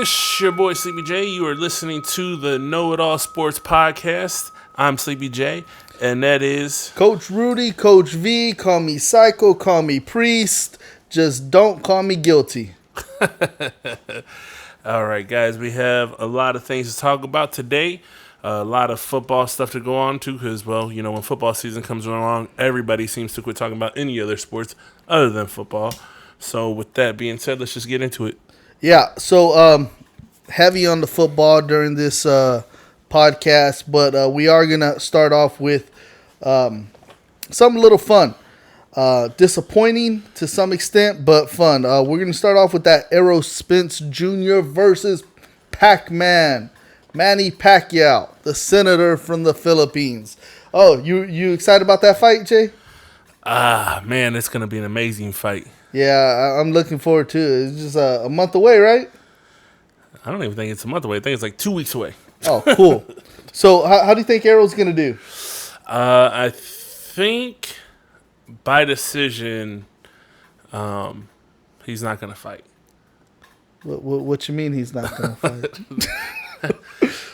It's your boy Sleepy J. You are listening to the Know It All Sports Podcast. I'm Sleepy J, and that is Coach Rudy, Coach V. Call me Psycho, call me Priest. Just don't call me guilty. all right, guys. We have a lot of things to talk about today. A lot of football stuff to go on to because, well, you know, when football season comes along, everybody seems to quit talking about any other sports other than football. So, with that being said, let's just get into it. Yeah, so heavy on the football during this podcast, but we are going to start off with something a little fun. Disappointing to some extent, but fun. We're going to start off with that Errol Spence Jr. versus Pac-Man. Manny Pacquiao, the senator from the Philippines. Oh, you excited about that fight, Jay? Man, it's going to be an amazing fight. Yeah, I'm looking forward to it. It's just a month away, right? I don't even think it's a month away. I think it's like 2 weeks away. Oh, cool. So how do you think Errol's going to do? I think by decision, he's not going to fight. What you mean he's not going to fight?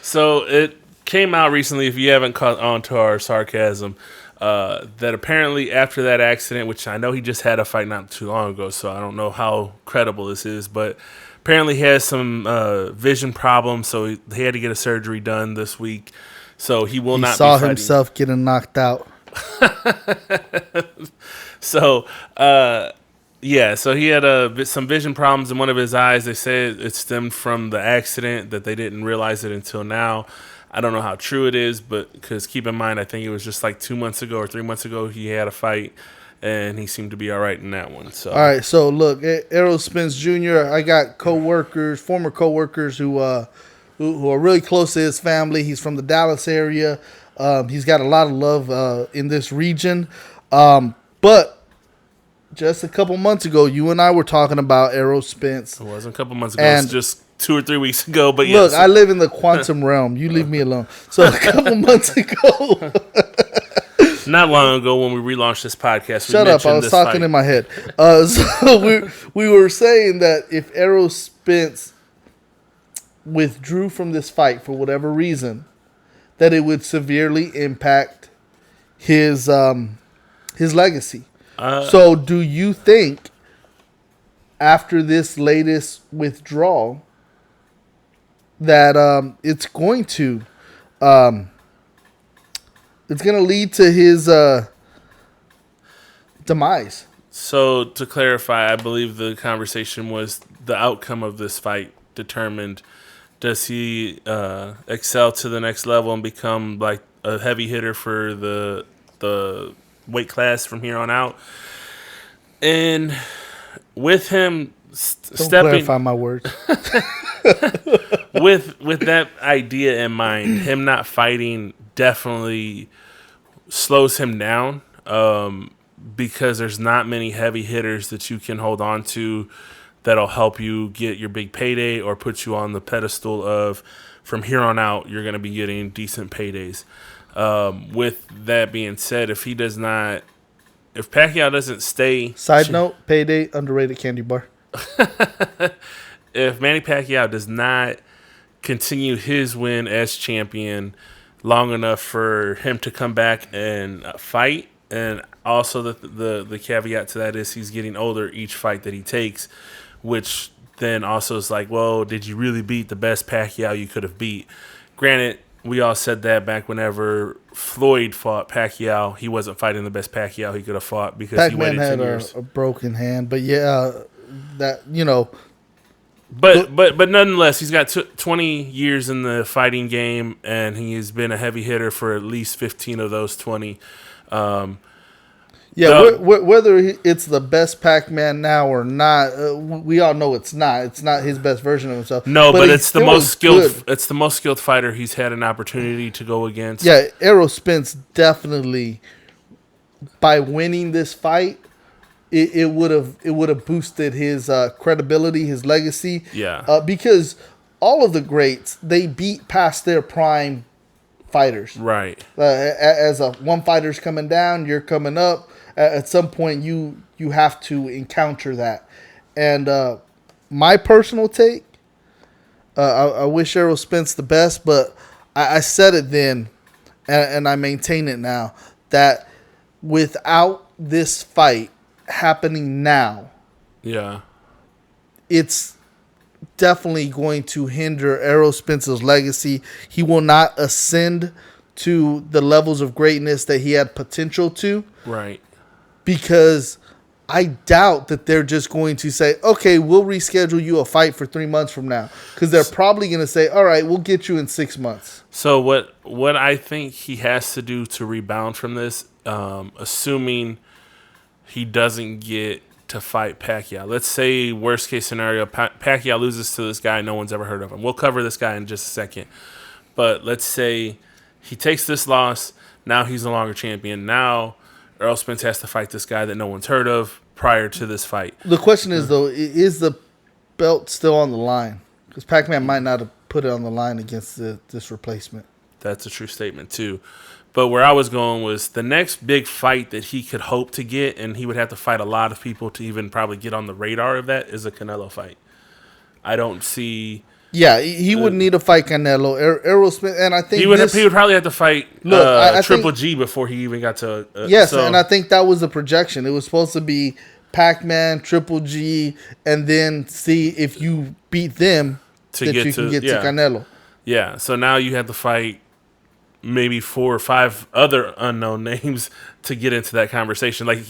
So it came out recently, if you haven't caught on to our sarcasm, that apparently after that accident, which I know he just had a fight not too long ago, so I don't know how credible this is, but apparently he has some vision problems, so he had to get a surgery done this week. So he will not be fighting. He saw himself getting knocked out. So, yeah, so he had some vision problems in one of his eyes. They said it stemmed from the accident, that they didn't realize it until now. I don't know how true it is, but because keep in mind, I think it was just like 2 months ago or 3 months ago he had a fight, and he seemed to be all right in that one. So, all right, so look, Errol Spence Jr., I got former coworkers who are really close to his family. He's from the Dallas area. He's got a lot of love in this region. But just a couple months ago, you and I were talking about Errol Spence. It wasn't a couple months ago. It was just 2 or 3 weeks ago. But look, yes. I live in the quantum realm. You leave me alone. So a couple months ago. Not long ago when we relaunched this podcast. Shut up. I was talking in my head. So we were saying that if Errol Spence withdrew from this fight for whatever reason, that it would severely impact his legacy. So do you think after this latest withdrawal that it's going to lead to his demise? So to clarify, I believe the conversation was the outcome of this fight determined. Does he excel to the next level and become like a heavy hitter for the weight class from here on out? And with him stepping, clarify my words. with that idea in mind, him not fighting definitely slows him down because there's not many heavy hitters that you can hold on to that'll help you get your big payday or put you on the pedestal of from here on out you're going to be getting decent paydays. With that being said, if Pacquiao doesn't stay... Side note, payday, underrated candy bar. If Manny Pacquiao does not continue his win as champion long enough for him to come back and fight, and also the caveat to that is he's getting older each fight that he takes, which then also is like, well, did you really beat the best Pacquiao you could have beat? Granted, we all said that back whenever Floyd fought Pacquiao. He wasn't fighting the best Pacquiao he could have fought because Pac-Man he waited 10 had years. a broken hand, but yeah, that, you know. But nonetheless, he's got 20 years in the fighting game, and he has been a heavy hitter for at least 15 of those 20. Whether it's the best Pac-Man now or not, we all know it's not. It's not his best version of himself. No, but it's the most skilled. Good. It's the most skilled fighter he's had an opportunity to go against. Yeah, Errol Spence definitely, by winning this fight, it would have boosted his credibility, his legacy. Yeah. Because all of the greats, they beat past their prime fighters. Right. As one fighter's coming down, you're coming up. At some point, you have to encounter that. And my personal take, I wish Errol Spence the best, but I said it then, and I maintain it now, that without this fight happening now, Yeah. it's definitely going to hinder Errol Spence's legacy. He will not ascend to the levels of greatness that he had potential to. Right. Because I doubt that they're just going to say, okay, we'll reschedule you a fight for 3 months from now. Because they're probably going to say, all right, we'll get you in 6 months. So what I think he has to do to rebound from this, assuming he doesn't get to fight Pacquiao. Let's say worst case scenario, Pacquiao loses to this guy no one's ever heard of him. We'll cover this guy in just a second. But let's say he takes this loss. Now he's no longer champion. Now Errol Spence has to fight this guy that no one's heard of prior to this fight. The question is, though, is the belt still on the line? Because Pac-Man might not have put it on the line against this replacement. That's a true statement, too. But where I was going was the next big fight that he could hope to get, and he would have to fight a lot of people to even probably get on the radar of that, is a Canelo fight. I don't see... Yeah, he would need to fight Canelo. Errol Spence, and I think he would probably have to fight Triple G before he even got to... yes, and I think that was the projection. It was supposed to be Pac-Man, Triple G, and then see if you beat them you can get to Canelo. Yeah, so now you have to fight maybe 4 or 5 other unknown names to get into that conversation. Like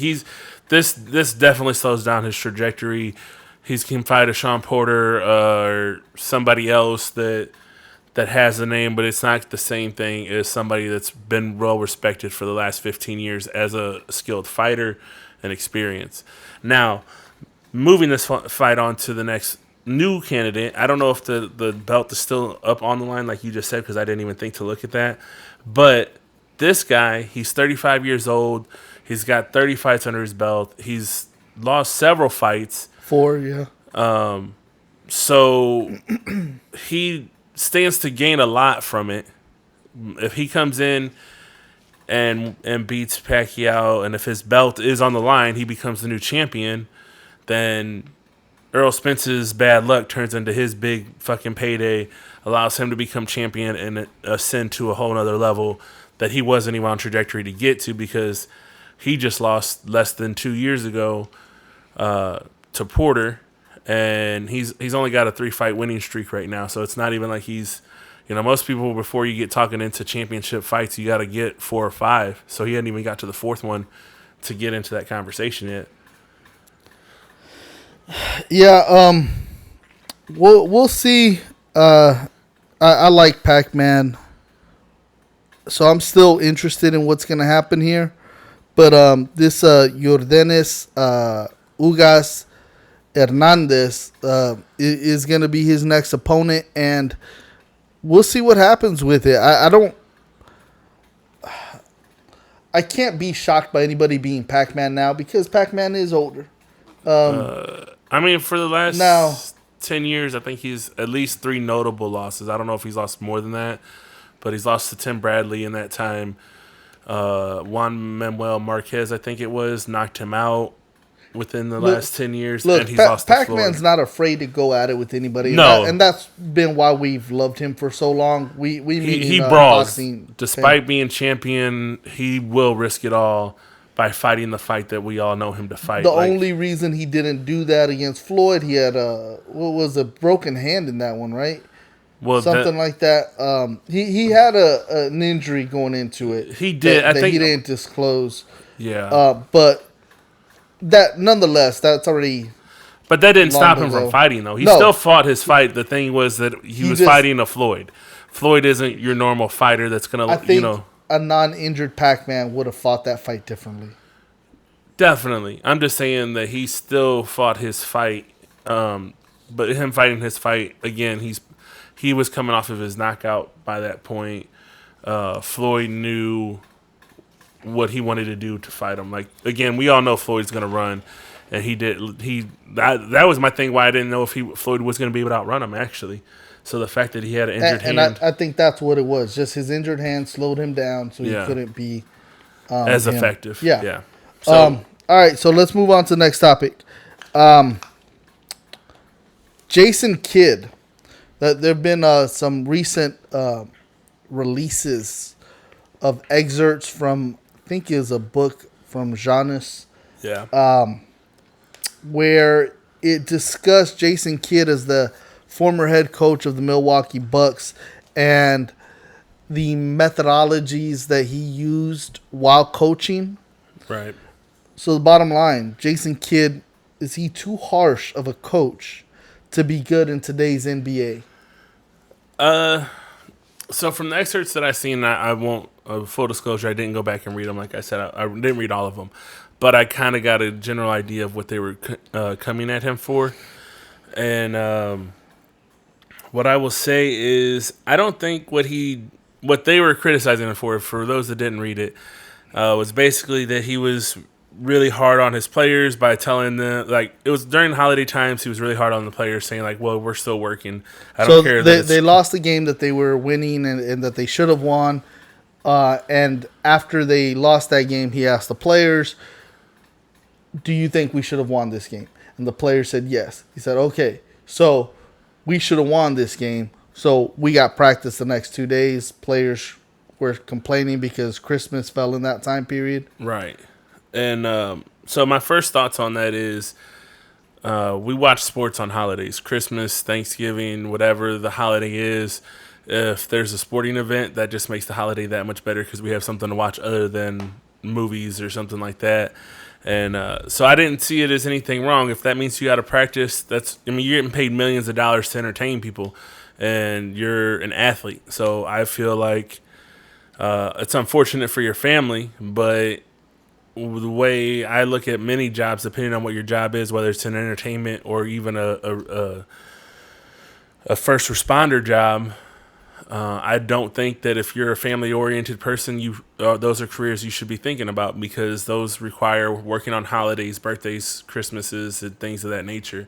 this definitely slows down his trajectory. He can fight a Sean Porter or somebody else that has a name, but it's not the same thing as somebody that's been well respected for the last 15 years as a skilled fighter and experience. Now, moving this fight on to the next new candidate, I don't know if the belt is still up on the line like you just said, because I didn't even think to look at that. But this guy, he's 35 years old. He's got 30 fights under his belt. He's lost several fights. 4, yeah. So he stands to gain a lot from it. If he comes in and beats Pacquiao, and if his belt is on the line, he becomes the new champion, then Errol Spence's bad luck turns into his big fucking payday, allows him to become champion and ascend to a whole nother level that he wasn't even on trajectory to get to, because he just lost less than 2 years ago to Porter, and he's only got a 3-fight winning streak right now. So it's not even like he's, most people, before you get talking into championship fights, you got to get 4 or 5. So he hadn't even got to the 4th one to get into that conversation yet. Yeah, we'll see. I like Pac-Man, so I'm still interested in what's gonna happen here. But this Yordenis Ugas Hernandez is gonna be his next opponent, and we'll see what happens with it. I can't be shocked by anybody being Pac-Man now, because Pac-Man is older. For the last 10 years, I think he's at least 3 notable losses. I don't know if he's lost more than that, but he's lost to Tim Bradley in that time. Juan Manuel Marquez, I think it was, knocked him out within the last 10 years. Look, and he's lost to Pac-Man's not afraid to go at it with anybody. No. And that's been why we've loved him for so long. He brawls. Despite being champion, he will risk it all by fighting the fight that we all know him to fight. The only reason he didn't do that against Floyd, he had a broken hand in that one, right? Well, something like that. He had an injury going into it. He did. I think he didn't disclose. Yeah. But that nonetheless, that's already. But that didn't stop him from fighting, though. He still fought his fight. The thing was that he was fighting a Floyd. Floyd isn't your normal fighter that's gonna, a non-injured Pac-Man would have fought that fight differently. Definitely. I'm just saying that he still fought his fight. But him fighting his fight, again, he was coming off of his knockout by that point. Floyd knew what he wanted to do to fight him. Like, again, we all know Floyd's going to run. And he did. That was my thing why I didn't know if Floyd was going to be able to outrun him, actually. So the fact that he had an injured hand. And I think that's what it was. Just his injured hand slowed him down, so he couldn't be as effective. Yeah. So, all right, so let's move on to the next topic. Jason Kidd That there have been some recent releases of excerpts from, I think is a book from Giannis, Yeah. where it discussed Jason Kidd as the former head coach of the Milwaukee Bucks and the methodologies that he used while coaching. Right. So the bottom line, Jason Kidd, is he too harsh of a coach to be good in today's NBA? So from the excerpts that I've seen, I won't. Full disclosure, I didn't go back and read them. Like I said, I didn't read all of them, but I kind of got a general idea of what they were coming at him for. And what I will say is, I don't think what they were criticizing him for those that didn't read it, was basically that he was really hard on his players by telling them, like, it was during holiday times, he was really hard on the players, saying like, well, we're still working. I don't care. They lost the game that they were winning and that they should have won. And after they lost that game, he asked the players, do you think we should have won this game? And the players said yes. He said, okay, so we should have won this game. So we got practice the next 2 days. Players were complaining because Christmas fell in that time period. Right. And so my first thoughts on that is, we watch sports on holidays, Christmas, Thanksgiving, whatever the holiday is. If there's a sporting event, that just makes the holiday that much better because we have something to watch other than movies or something like that. And so I didn't see it as anything wrong. If that means you got to practice, you're getting paid millions of dollars to entertain people, and you're an athlete. So I feel like it's unfortunate for your family, but the way I look at many jobs, depending on what your job is, whether it's in entertainment or even a first responder job, I don't think that if you're a family-oriented person, those are careers you should be thinking about because those require working on holidays, birthdays, Christmases, and things of that nature.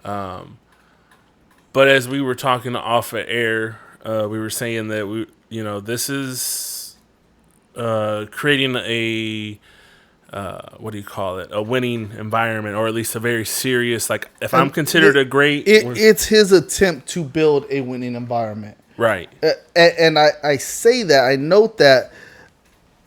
But as we were talking off of air, we were saying that this is creating a what do you call it? A winning environment, or at least a very serious. Like if I'm considered a great, it's his attempt to build a winning environment. Right. And I say that, I note that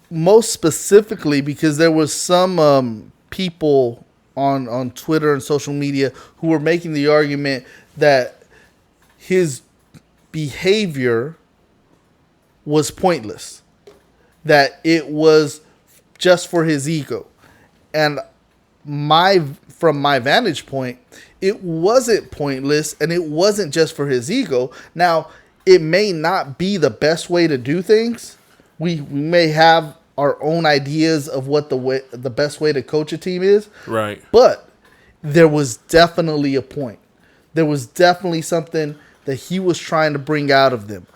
most specifically because there was some people on Twitter and social media who were making the argument that his behavior was pointless, that it was just for his ego. And from my vantage point, it wasn't pointless and it wasn't just for his ego. Now, it may not be the best way to do things. We may have our own ideas of what the best way to coach a team is. Right. But there was definitely a point. There was definitely something that he was trying to bring out of them.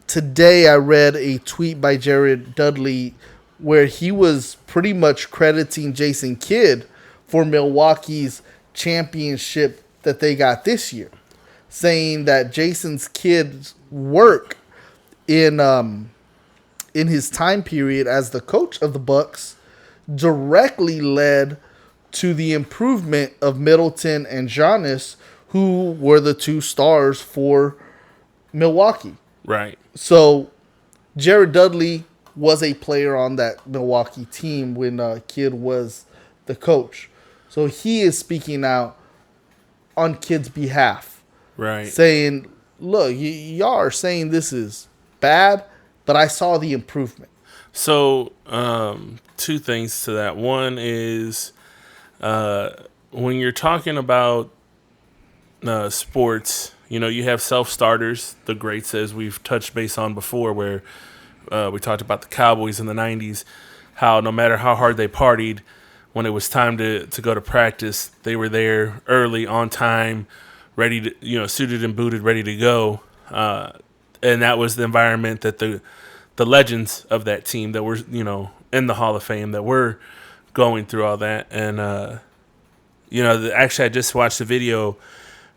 Today I read a tweet by Jared Dudley where he was pretty much crediting Jason Kidd for Milwaukee's championship that they got this year, saying that Jason's Kidd's work in his time period as the coach of the Bucks directly led to the improvement of Middleton and Giannis, who were the two stars for Milwaukee. Right. So Jared Dudley was a player on that Milwaukee team when Kidd was the coach. So he is speaking out on Kidd's behalf. Right. Saying, look, y'all are saying this is bad, but I saw the improvement. So, two things to that. One is when you're talking about sports, you have self-starters, the greats, as we've touched base on before, where we talked about the Cowboys in the 90s, how no matter how hard they partied, when it was time to go to practice, they were there early, on time, ready to, suited and booted, ready to go. And that was the environment that the legends of that team that were, in the Hall of Fame, that were going through all that. And, actually I just watched a video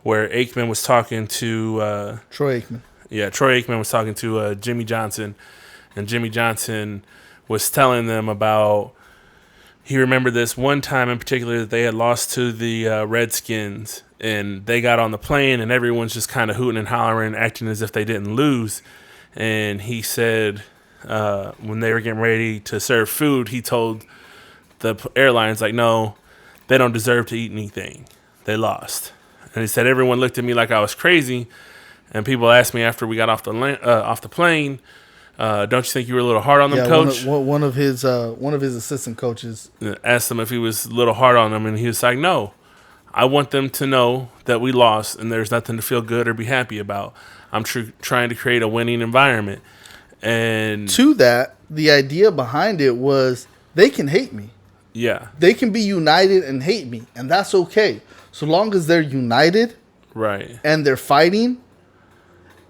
where Aikman was talking to Troy Aikman. Yeah, Troy Aikman was talking to Jimmy Johnson, and Jimmy Johnson was telling them about he remembered this one time in particular that they had lost to the Redskins, and they got on the plane, and everyone's just kind of hooting and hollering, acting as if they didn't lose. And he said when they were getting ready to serve food, he told the airlines, like, no, they don't deserve to eat anything. They lost. And he said everyone looked at me like I was crazy, and people asked me after we got off the plane, don't you think you were a little hard on them, coach? One of his assistant coaches asked him if he was a little hard on them, and he was like, no, I want them to know that we lost, and there's nothing to feel good or be happy about. I'm trying to create a winning environment. And to that, the idea behind it was they can hate me. Yeah. They can be united and hate me, and that's okay. So long as they're united, right, and they're fighting.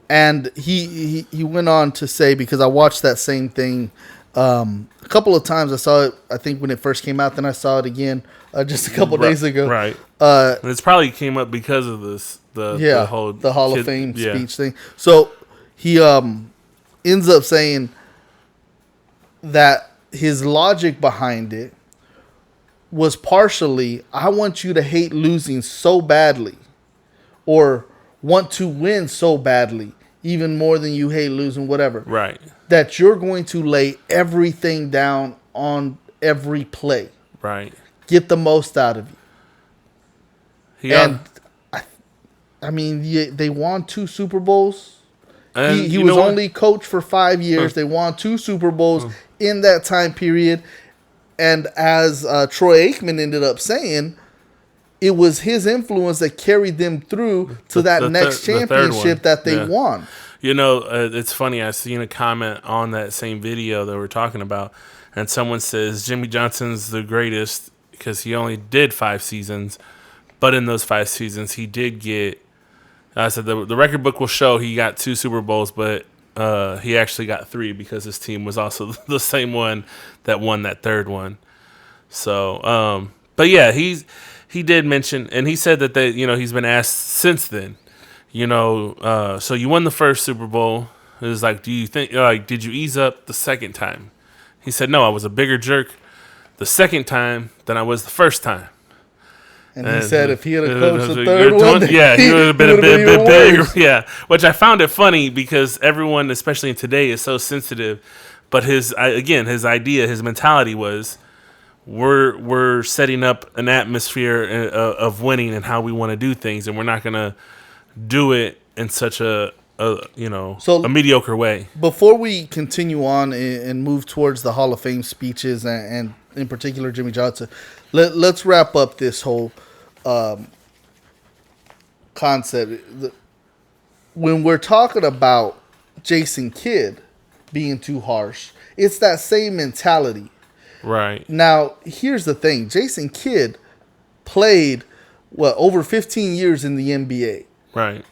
And he went on to say, because I watched that same thing a couple of times. I saw it, I think, when it first came out. Then I saw it again just a couple days ago. Right. And it's probably came up because of this, the Hall of Fame speech thing. So he ends up saying that his logic behind it was partially, I want you to hate losing so badly, or want to win so badly, even more than you hate losing, whatever. Right. That you're going to lay everything down on every play. Right. Get the most out of you. Yeah. And I mean, they won 2 Super Bowls. And He was only coached for 5 years. They won 2 Super Bowls in that time period. And as Troy Aikman ended up saying, it was his influence that carried them through to that next championship that they won. You know, it's funny. I seen a comment on that same video that we're talking about, and someone says Jimmy Johnson's the greatest because he only did 5 seasons, but in those 5 seasons he did get. I said the record book will show he got 2 Super Bowls, but he actually got 3 because his team was also the same one that won that 3rd one. So, but yeah, he did mention, and he said that he's been asked since then, so you won the first Super Bowl. It was like, do you think, did you ease up the second time? He said, no, I was a bigger jerk the second time than I was the first time. And he said if he had coached the third one, he would have been a bit bigger. Yeah, which I found it funny because everyone, especially in today, is so sensitive. But his idea, his mentality was, we're setting up an atmosphere of winning and how we want to do things, and we're not going to do it in such a mediocre way. Before we continue on and move towards the Hall of Fame speeches and in particular Jimmy Johnson, let's wrap up this whole concept. When we're talking about Jason Kidd being too harsh, it's that same mentality. Right. Now, here's the thing. Jason Kidd played, over 15 years in the NBA. Right.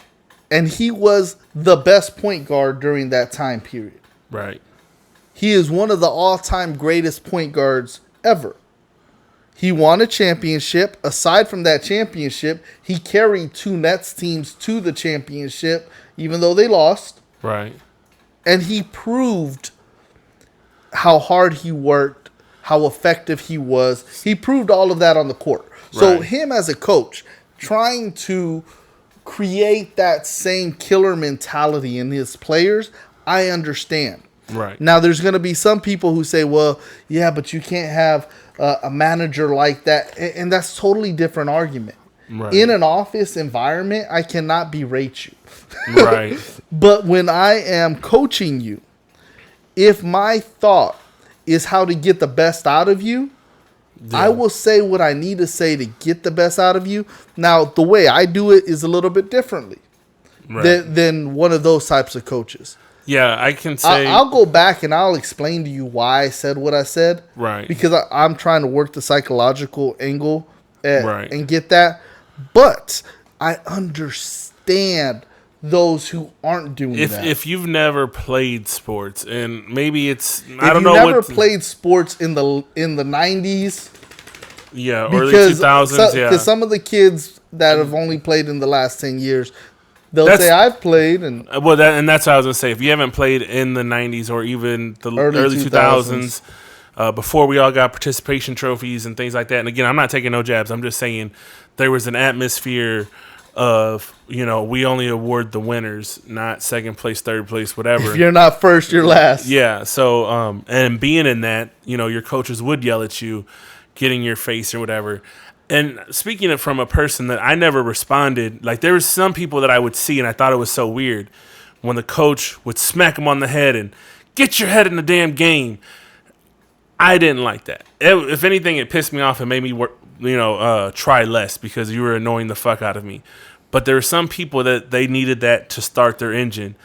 And he was the best point guard during that time period. Right. He is one of the all-time greatest point guards ever. He won a championship. Aside from that championship, he carried 2 Nets teams to the championship, even though they lost. Right. And he proved how hard he worked, how effective he was. He proved all of that on the court. So him as a coach, trying to create that same killer mentality in his players, I understand. Right. Now, there's going to be some people who say, well, yeah, but you can't have a manager like that. And that's a totally different argument. Right. In an office environment, I cannot berate you. Right. But when I am coaching you, if my thought is how to get the best out of you, I will say what I need to say to get the best out of you. Now, the way I do it is a little bit differently than one of those types of coaches. Yeah, I can say... I'll go back and I'll explain to you why I said what I said. Right. Because I'm trying to work the psychological angle and get that. But I understand those who aren't doing that. If you've never played sports, and maybe it's... I don't know. If you've never played sports in the 90s... Yeah, early 2000s, yeah. Because some of the kids that have only played in the last 10 years... They'll say, I've played. And that's what I was going to say. If you haven't played in the 90s or even the early 2000s, before we all got participation trophies and things like that. And again, I'm not taking no jabs. I'm just saying there was an atmosphere of, we only award the winners, not second place, third place, whatever. If you're not first, you're last. Yeah. So, and being in that, your coaches would yell at you, get in your face or whatever. And speaking of from a person that I never responded, like there was some people that I would see and I thought it was so weird when the coach would smack them on the head and get your head in the damn game. I didn't like that. If anything, it pissed me off and made me try less because you were annoying the fuck out of me. But there were some people that they needed that to start their engine,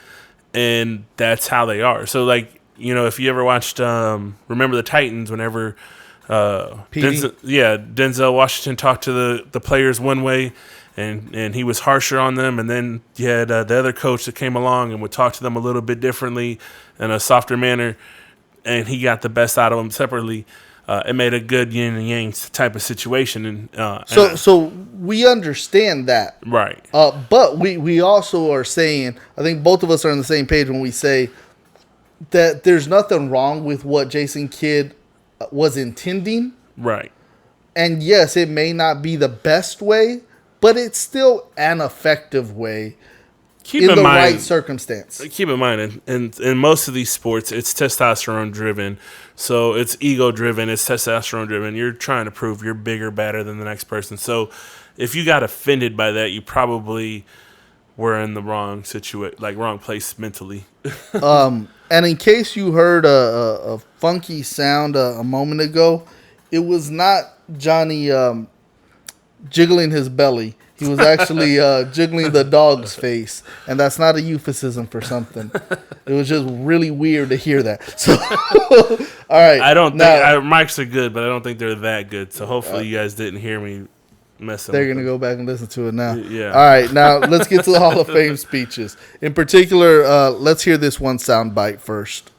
and that's how they are. So, like, if you ever watched Remember the Titans, whenever Denzel Washington talked to the players one way, and he was harsher on them, and then you had the other coach that came along and would talk to them a little bit differently in a softer manner, and he got the best out of them separately. It made a good yin and yang type of situation. So we understand that. Right. But we also are saying, I think both of us are on the same page when we say that there's nothing wrong with what Jason Kidd was intending. Right. And yes, it may not be the best way, but it's still an effective way. In the right circumstance. Keep in mind, in most of these sports, it's testosterone driven. So it's ego driven. It's testosterone driven. You're trying to prove you're bigger, better than the next person. So if you got offended by that, you probably were in the wrong wrong place mentally. And in case you heard a funky sound a moment ago, it was not Johnny jiggling his belly. He was actually jiggling the dog's face, and that's not a euphemism for something. It was just really weird to hear that. So, all right. I don't think mics are good, but I don't think they're that good. So hopefully you guys didn't hear me messing. They're gonna go back and listen to it now. Yeah. All right. Now let's get to the Hall of Fame speeches. In particular, let's hear this one sound bite first.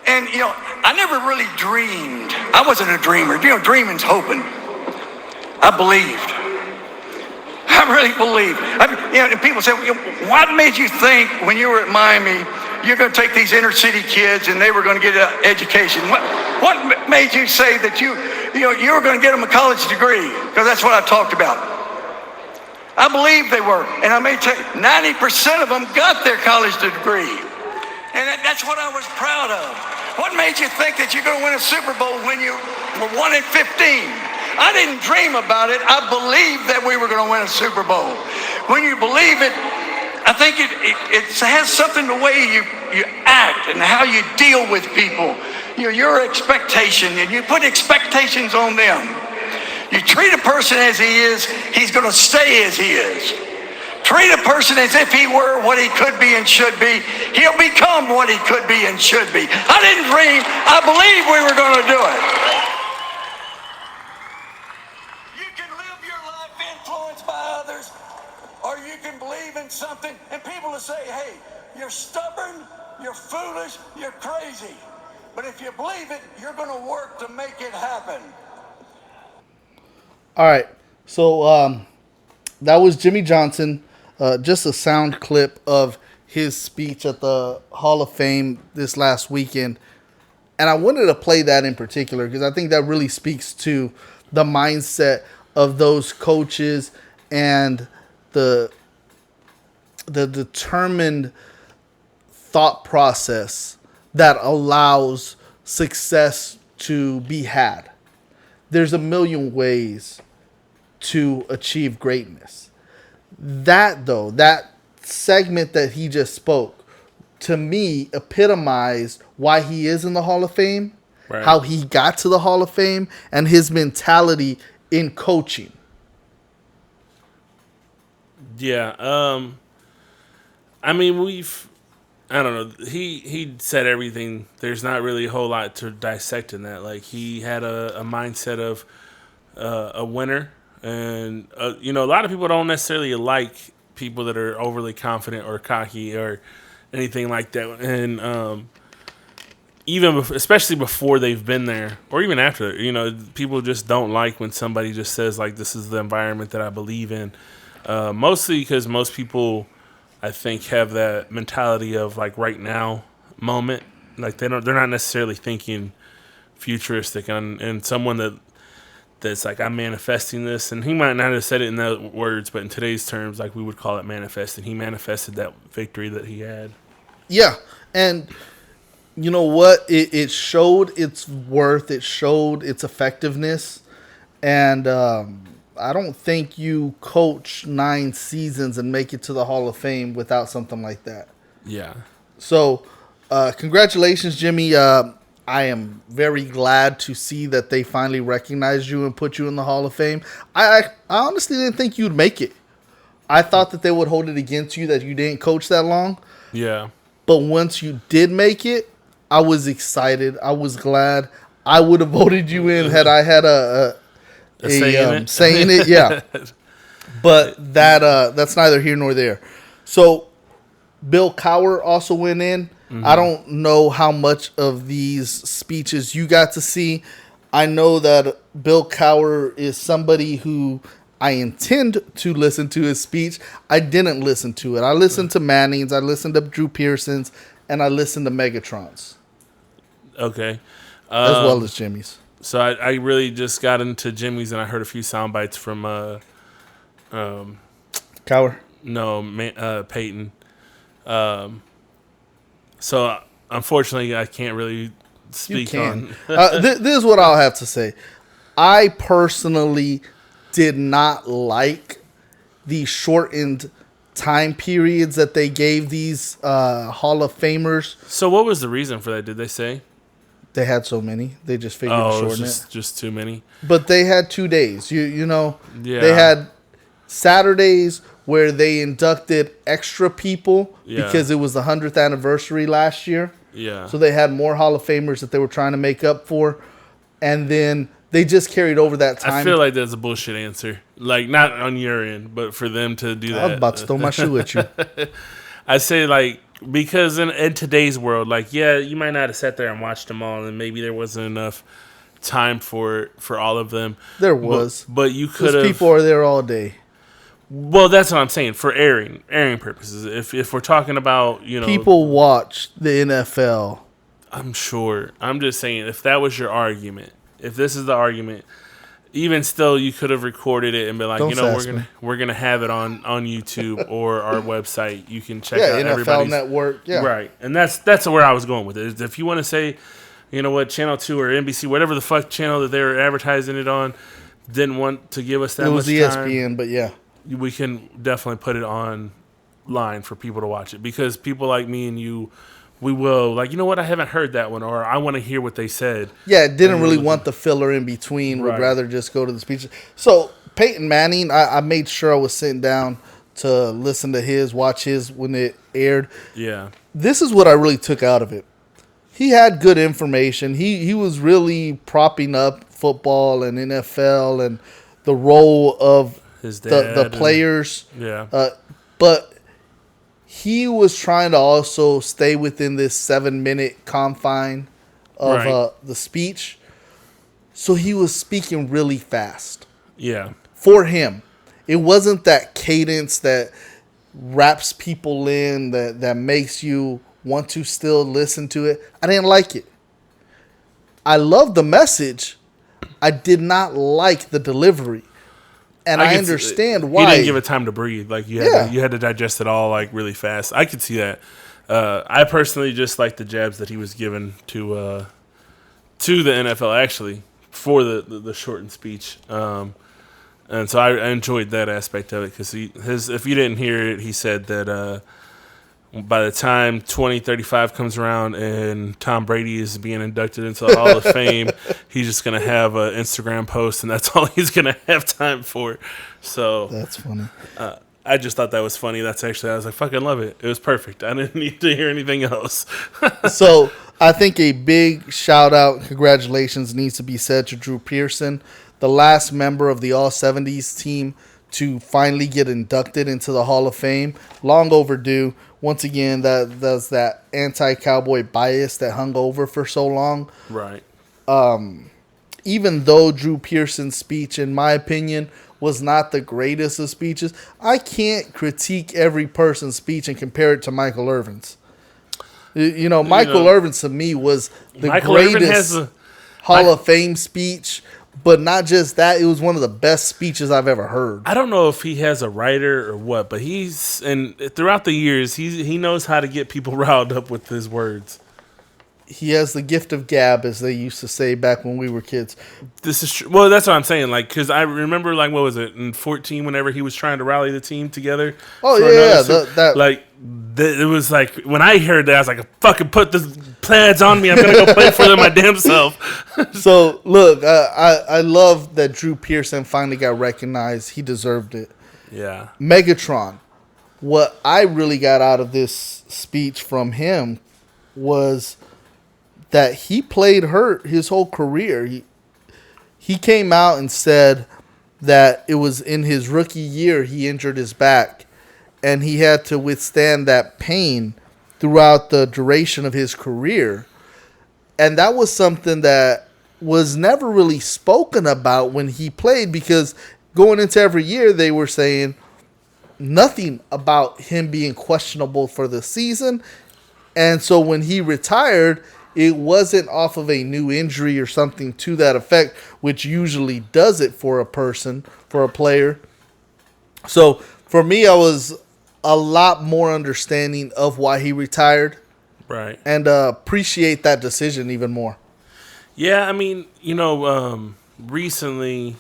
And I never really dreamed. I wasn't a dreamer. Dreaming's hoping. I believed. I really believe. And people say, what made you think when you were at Miami, you're going to take these inner city kids and they were going to get an education? What made you say that you were going to get them a college degree? Because that's what I talked about. I believe they were. And I may tell you, 90% of them got their college degree. And that's what I was proud of. What made you think that you're going to win a Super Bowl when you were 1 in 15? I didn't dream about it. I believed that we were going to win a Super Bowl. When you believe it, I think it has something the way you act and how you deal with people. Your expectation, and you put expectations on them. You treat a person as he is, he's going to stay as he is. Treat a person as if he were what he could be and should be. He'll become what he could be and should be. I didn't dream. I believed we were going to do it. Or you can believe in something, and people will say, hey, you're stubborn, you're foolish, you're crazy. But if you believe it, you're going to work to make it happen. All right. So that was Jimmy Johnson, just a sound clip of his speech at the Hall of Fame this last weekend. And I wanted to play that in particular because I think that really speaks to the mindset of those coaches and the determined thought process that allows success to be had. There's a million ways to achieve greatness. That segment that he just spoke, to me, epitomized why he is in the Hall of Fame, right, how he got to the Hall of Fame, and his mentality in coaching. Yeah, I mean, I don't know. He said everything. There's not really a whole lot to dissect in that. Like, he had a mindset of a winner, and a lot of people don't necessarily like people that are overly confident or cocky or anything like that. And even especially before they've been there, or even after, people just don't like when somebody just says like, "This is the environment that I believe in." Mostly because most people, I think, have that mentality of like right now moment. Like they're not necessarily thinking futuristic and someone that's like, I'm manifesting this, and he might not have said it in those words, but in today's terms, like we would call it manifesting. He manifested that victory that he had. Yeah, and you know what? It showed its worth. It showed its effectiveness, and I don't think you coach 9 seasons and make it to the Hall of Fame without something like that. Yeah. So, congratulations, Jimmy. I am very glad to see that they finally recognized you and put you in the Hall of Fame. I honestly didn't think you'd make it. I thought that they would hold it against you that you didn't coach that long. Yeah. But once you did make it, I was excited. I was glad. I would have voted you in had I had a saying it. Yeah. But that's neither here nor there. So Bill Cowher also went in. Mm-hmm. I don't know how much of these speeches you got to see. I know that Bill Cowher is somebody who I intend to listen to his speech. I didn't listen to it. I listened to Manning's, I listened to Drew Pearson's, and I listened to Megatron's. Okay. As well as Jimmy's. So I really just got into Jimmy's, and I heard a few sound bites from Cowher? No, Peyton. So unfortunately, I can't really speak on. This is what I'll have to say. I personally did not like the shortened time periods that they gave these Hall of Famers. So what was the reason for that? Did they say? They had so many. They just figured to shorten it. Just too many. But they had 2 days. You know, yeah. They had Saturdays where they inducted extra people because it was the 100th anniversary last year. Yeah. So they had more Hall of Famers that they were trying to make up for. And then they just carried over that time. I feel like that's a bullshit answer. Like, not on your end, but for them to do that. I was about to throw my shoe at you. I say, like, because in today's world, like, yeah, you might not have sat there and watched them all, and maybe there wasn't enough time for all of them. There was. But you could have. People are there all day. Well, that's what I'm saying, for airing purposes. If we're talking about, people watch the NFL. I'm sure. I'm just saying, if that was your argument, if this is the argument, even still, you could have recorded it and been like, we're gonna have it on YouTube or our website. You can check out NFL everybody's Network. Yeah, right. And that's where I was going with it. If you want to say, you know what, Channel 2 or NBC, whatever the fuck channel that they were advertising it on, didn't want to give us that much time. It was ESPN, but yeah. We can definitely put it online for people to watch it, because people like me and you, we will, like, you know what, I haven't heard that one, or I want to hear what they said. Yeah, didn't really want the filler in between. Right. Would rather just go to the speeches. So Peyton Manning, I made sure I was sitting down to listen to watch his when it aired. Yeah. This is what I really took out of it. He had good information. He was really propping up football and NFL and the role of his dad, the players. Yeah. But he was trying to also stay within this 7-minute confine of the speech. So he was speaking really fast. Yeah. For him. It wasn't that cadence that wraps people in, that makes you want to still listen to it. I didn't like it. I loved the message. I did not like the delivery. And I understand why. He didn't give it time to breathe. Like, you had to digest it all, like, really fast. I could see that. I personally just like the jabs that he was given to the NFL, actually, for the shortened speech. And so I enjoyed that aspect of it, because if you didn't hear it, he said that by the time 2035 comes around and Tom Brady is being inducted into the Hall of Fame, he's just going to have an Instagram post, and that's all he's going to have time for. So that's funny. I just thought that was funny. I was like, fucking love it. It was perfect. I didn't need to hear anything else. So I think a big shout out, congratulations needs to be said to Drew Pearson, the last member of the All-70s team to finally get inducted into the Hall of Fame. Long overdue. Once again, that's that anti-cowboy bias that hung over for so long. Right. Even though Drew Pearson's speech, in my opinion, was not the greatest of speeches, I can't critique every person's speech and compare it to Michael Irvin's. Michael Irvin to me was the greatest. Hall of Fame speech. But not just that, it was one of the best speeches I've ever heard. I don't know if he has a writer or what, but throughout the years, he knows how to get people riled up with his words. He has the gift of gab, as they used to say back when we were kids. This is true. Well, that's what I'm saying. Like, because I remember, like, what was it in 2014? Whenever he was trying to rally the team together. Oh yeah, it was like when I heard that, I was like, "Fucking put the plaids on me! I'm gonna go play for them my damn self." So look, I love that Drew Pearson finally got recognized. He deserved it. Yeah. Megatron. What I really got out of this speech from him was that he played hurt his whole career. He came out and said that it was in his rookie year he injured his back, and he had to withstand that pain throughout the duration of his career. And that was something that was never really spoken about when he played, because going into every year they were saying nothing about him being questionable for the season. And so when he retired, it wasn't off of a new injury or something to that effect, which usually does it for a person, for a player. So for me, I was a lot more understanding of why he retired. Right. And appreciate that decision even more. Yeah, I mean, recently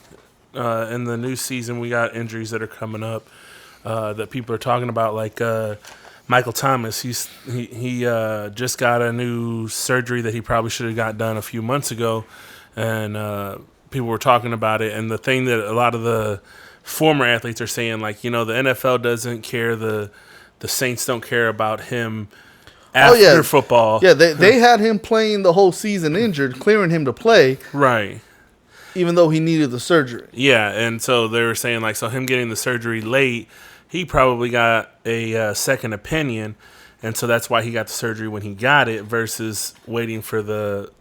in the new season, we got injuries that are coming up that people are talking about, like Michael Thomas. He just got a new surgery that he probably should have got done a few months ago, and people were talking about it. And the thing that a lot of the former athletes are saying, like, the NFL doesn't care, the Saints don't care about him after football. Yeah, they had him playing the whole season injured, clearing him to play. Right. Even though he needed the surgery. Yeah, and so they were saying, like, so him getting the surgery late, he probably got a second opinion, and so that's why he got the surgery when he got it versus waiting for the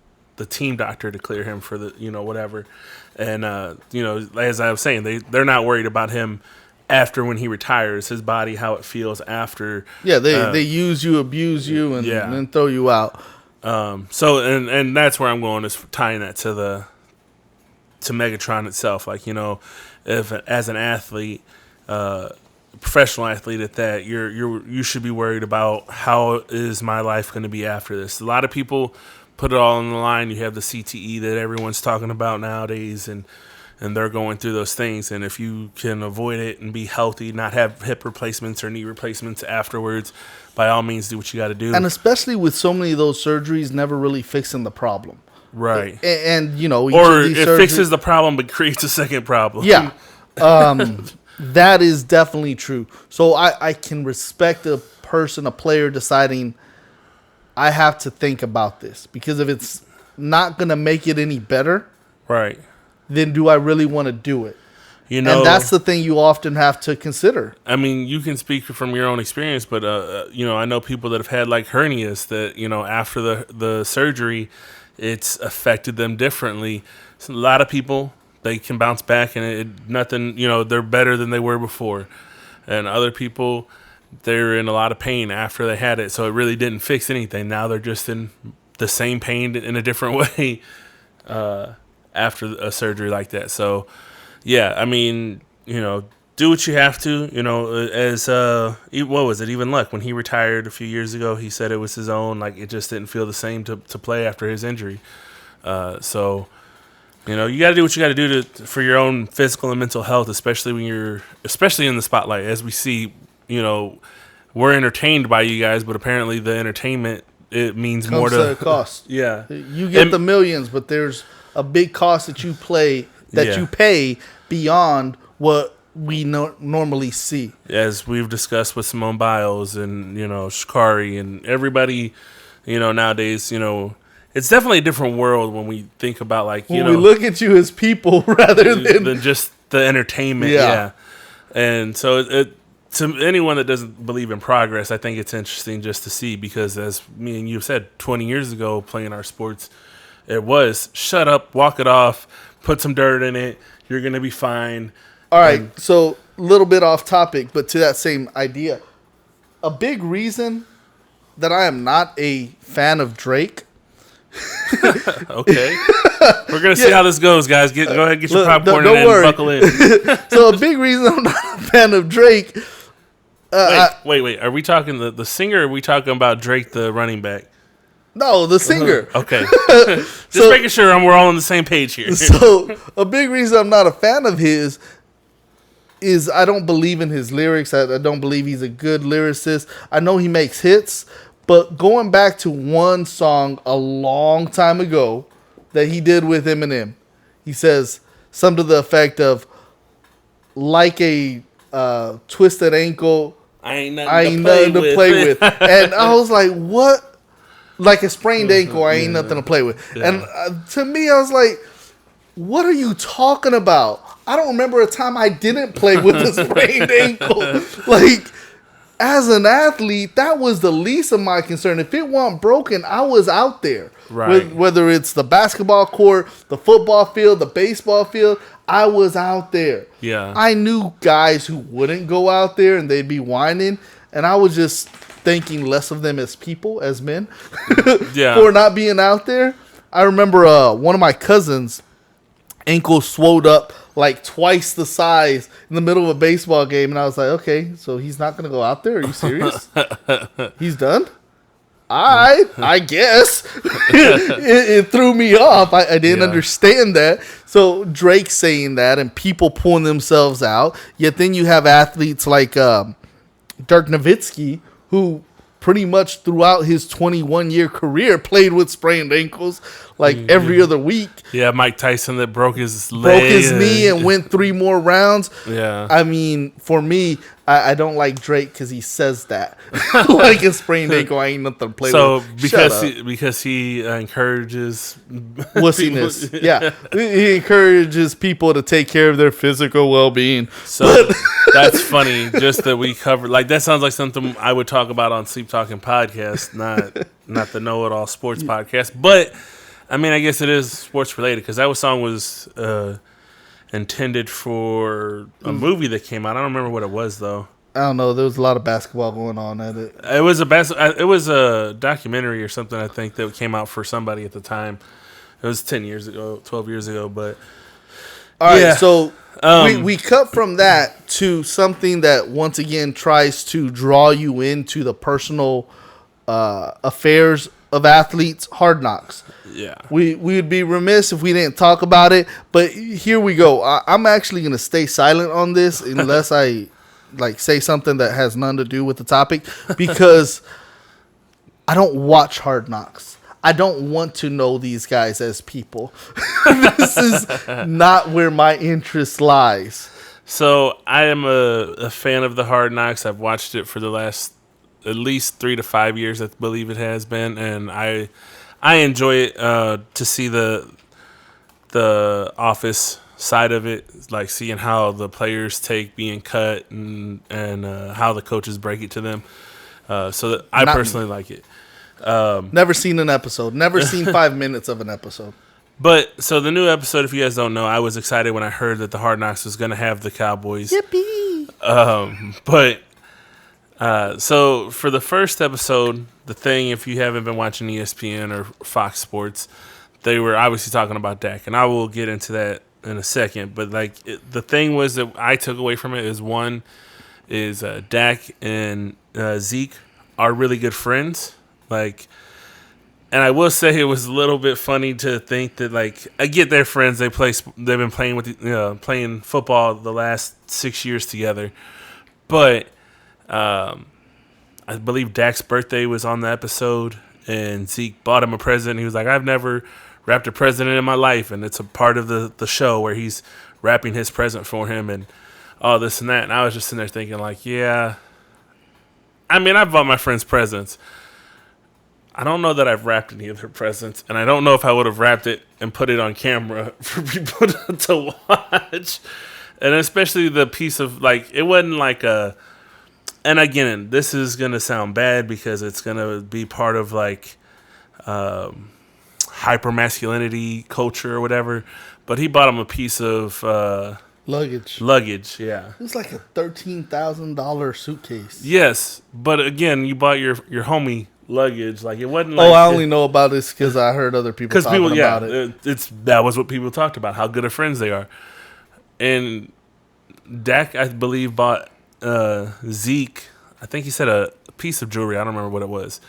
team doctor to clear him for the, whatever. And, as I was saying, they're not worried about him after when he retires, his body, how it feels after. Yeah, they use you, abuse you, and then throw you out. So, and that's where I'm going, is tying that to Megatron itself. Like, if as an athlete, professional athlete at that, you should be worried about how is my life going to be after this. A lot of people put it all on the line. You have the CTE that everyone's talking about nowadays, and they're going through those things. And if you can avoid it and be healthy, not have hip replacements or knee replacements afterwards, by all means, do what you got to do. And especially with so many of those surgeries never really fixing the problem. Right. And or it fixes the problem but creates a second problem. Yeah. That is definitely true. So I can respect a player deciding, I have to think about this, because if it's not going to make it any better, right, then do I really want to do it? And that's the thing you often have to consider. I mean, you can speak from your own experience, but I know people that have had like hernias that, after the surgery, it's affected them differently. So a lot of people, they can bounce back and nothing, they're better than they were before. And other people, they're in a lot of pain after they had it, so it really didn't fix anything. Now they're just in the same pain in a different way after a surgery like that. So, yeah, I mean, do what you have to. As what was it? Even Luck, when he retired a few years ago, he said it was his own. Like, it just didn't feel the same to play after his injury. So, you got to do what you got to do for your own physical and mental health, especially in the spotlight. As we see, we're entertained by you guys, but apparently the entertainment, it means more to the cost. Yeah, you get the millions, but there's a big cost that you pay beyond what we normally see. As we've discussed with Simone Biles and Shikari and everybody, nowadays, it's definitely a different world when we think about, like, we look at you as people rather than just the entertainment. Yeah. And so to anyone that doesn't believe in progress, I think it's interesting just to see, because as me and you said, 20 years ago playing our sports, it was shut up, walk it off, put some dirt in it, you're going to be fine. All right, so a little bit off topic, but to that same idea. A big reason that I am not a fan of Drake Okay. We're going to see how this goes, guys. Go ahead and get your popcorn and buckle in. So a big reason I'm not a fan of Drake. Wait. Are we talking the singer, or are we talking about Drake, the running back? No, the singer. Okay. Just making sure we're all on the same page here. So a big reason I'm not a fan of his is I don't believe in his lyrics. I don't believe he's a good lyricist. I know he makes hits, but going back to one song a long time ago that he did with Eminem, he says something to the effect of, like a twisted ankle, I ain't nothing to play with. And I was like, what? Like a sprained ankle, I ain't nothing to play with. Yeah. And to me, I was like, what are you talking about? I don't remember a time I didn't play with a sprained ankle. Like, as an athlete, that was the least of my concern. If it wasn't broken, I was out there. Right. Whether it's the basketball court, the football field, the baseball field, I was out there. Yeah. I knew guys who wouldn't go out there and they'd be whining, and I was just thinking less of them as people, as men, for not being out there. I remember one of my cousins' ankle swelled up like twice the size in the middle of a baseball game, and I was like, okay, so he's not going to go out there? Are you serious? He's done? I guess. it threw me off. I didn't understand that. So Drake saying that and people pulling themselves out, yet then you have athletes like Dirk Nowitzki, who pretty much throughout his 21-year career played with sprained ankles like every other week. Yeah, Mike Tyson that broke his leg. Broke his knee and went 3 more rounds. Yeah. I mean, for me, I don't like Drake because he says that. Like a sprained ankle, I ain't nothing to play with. So because he encourages wussiness. Yeah. He encourages people to take care of their physical well-being. So that's funny, just that we covered. Like, that sounds like something I would talk about on Sleep Talking Podcast, not the Know It All Sports Podcast. But I mean, I guess it is sports related because that song was intended for a movie that came out. I don't remember what it was though. I don't know. There was a lot of basketball going on at it. It was a documentary or something, I think, that came out for somebody at the time. It was 10 years ago, 12 years ago. But all right, so we cut from that to something that once again tries to draw you into the personal affairs of athletes. Hard Knocks. Yeah, we would be remiss if we didn't talk about it, but here we go. I'm actually going to stay silent on this unless I say something that has nothing to do with the topic, because I don't watch Hard Knocks. I don't want to know these guys as people. This is not where my interest lies. So I am a fan of the Hard Knocks. I've watched it for the last at least 3 to 5 years, I believe it has been, and I enjoy it to see the office side of it, like seeing how the players take being cut and how the coaches break it to them. So I personally like it. Never seen an episode. Never seen 5 minutes of an episode. But so the new episode, if you guys don't know, I was excited when I heard that the Hard Knocks was going to have the Cowboys. Yippee! So for the first episode, the thing, if you haven't been watching ESPN or Fox Sports, they were obviously talking about Dak, and I will get into that in a second. But the thing was that I took away from it is Dak and Zeke are really good friends. And I will say it was a little bit funny to think that I get their friends. They've been playing playing football the last 6 years together, but. I believe Dak's birthday was on the episode, and Zeke bought him a present. He was like, I've never wrapped a present in my life, and it's a part of the show where he's wrapping his present for him and all this and that. And I was just sitting there thinking, yeah, I mean, I've bought my friends presents. I don't know that I've wrapped any of their presents, and I don't know if I would have wrapped it and put it on camera for people to watch. And especially the piece of, it wasn't like a... And again, this is going to sound bad because it's going to be part of hyper-masculinity culture or whatever. But he bought him a piece of luggage, yeah. It was like a $13,000 suitcase. Yes, but again, you bought your homie luggage. Like it wasn't like. Oh, I only know about this because I heard other people talking about it. That was what people talked about, how good of friends they are. And Dak, I believe, bought Zeke. I think he said a piece of jewelry. I don't remember what it was,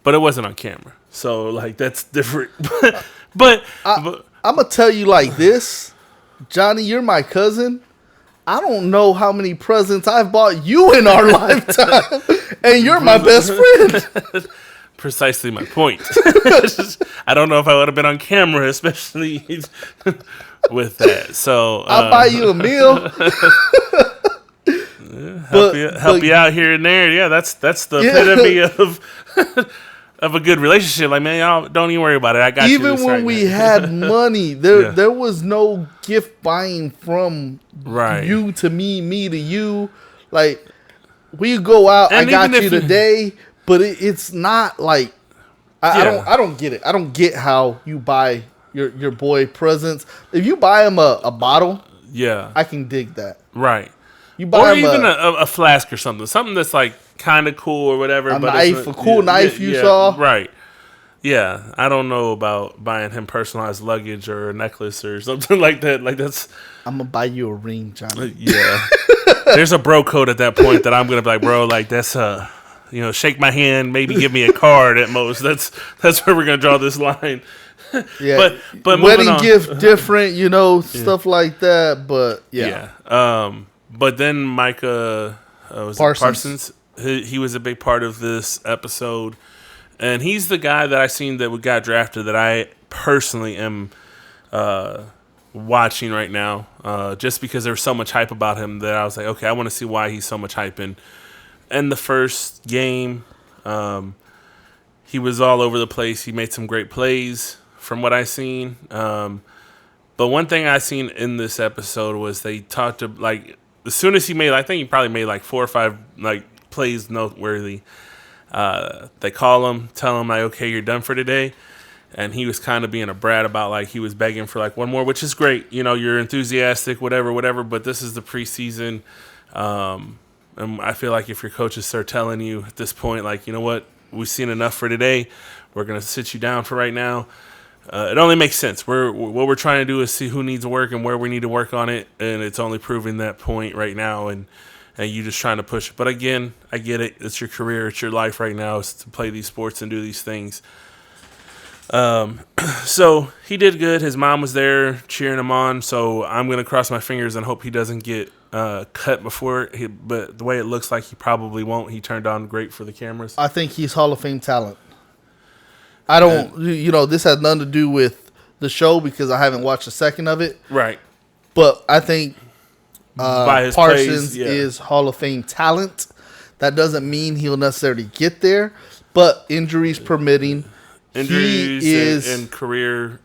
but it wasn't on camera. So like that's different. but I'm gonna tell you like this, Johnny. You're my cousin. I don't know how many presents I've bought you in our lifetime, and you're my best friend. Precisely my point. I don't know if I would have been on camera, especially with that. So I'll buy you a meal. Help you out here and there. Yeah, that's the epitome of a good relationship. Like, man, y'all don't even worry about it. I got you. Even when we had money, there was no gift buying from you to me to you. Like, we go out, and I got you today, but it's not like I don't get it. I don't get how you buy your boy presents. If you buy him a bottle, I can dig that. Right. You buy him even a flask or something that's like kind of cool or whatever. A cool knife you saw. Right. Yeah, I don't know about buying him personalized luggage or a necklace or something like that. Like that's. I'm gonna buy you a ring, Johnny. Yeah. There's a bro code at that point that I'm gonna be like, bro, like that's shake my hand, maybe give me a card at most. That's where we're gonna draw this line. Yeah, but wedding gift different, stuff like that. But yeah. But then Micah Parsons, he was a big part of this episode, and he's the guy that I seen that got drafted that I personally am watching right now, just because there was so much hype about him that I was like, okay, I want to see why he's so much hype. And in the first game, he was all over the place. He made some great plays from what I seen. But one thing I seen in this episode was they talked to like. As soon as I think he probably made like 4 or 5 like plays noteworthy. They call him, tell him like, okay, you're done for today, and he was kind of being a brat about like he was begging for like one more, which is great. You're enthusiastic, whatever. But this is the preseason, and I feel like if your coaches start telling you at this point, like, you know what, we've seen enough for today, we're gonna sit you down for right now. It only makes sense. What we're trying to do is see who needs work and where we need to work on it, and it's only proving that point right now. And you just trying to push it. But again, I get it. It's your career. It's your life right now. Is to play these sports and do these things. So he did good. His mom was there cheering him on. So I'm gonna cross my fingers and hope he doesn't get cut before. But the way it looks like he probably won't. He turned on great for the cameras. I think he's Hall of Fame talent. I don't, this has nothing to do with the show because I haven't watched a second of it. Right. But I think Parsons plays, is Hall of Fame talent. That doesn't mean he'll necessarily get there, but injuries permitting, and career,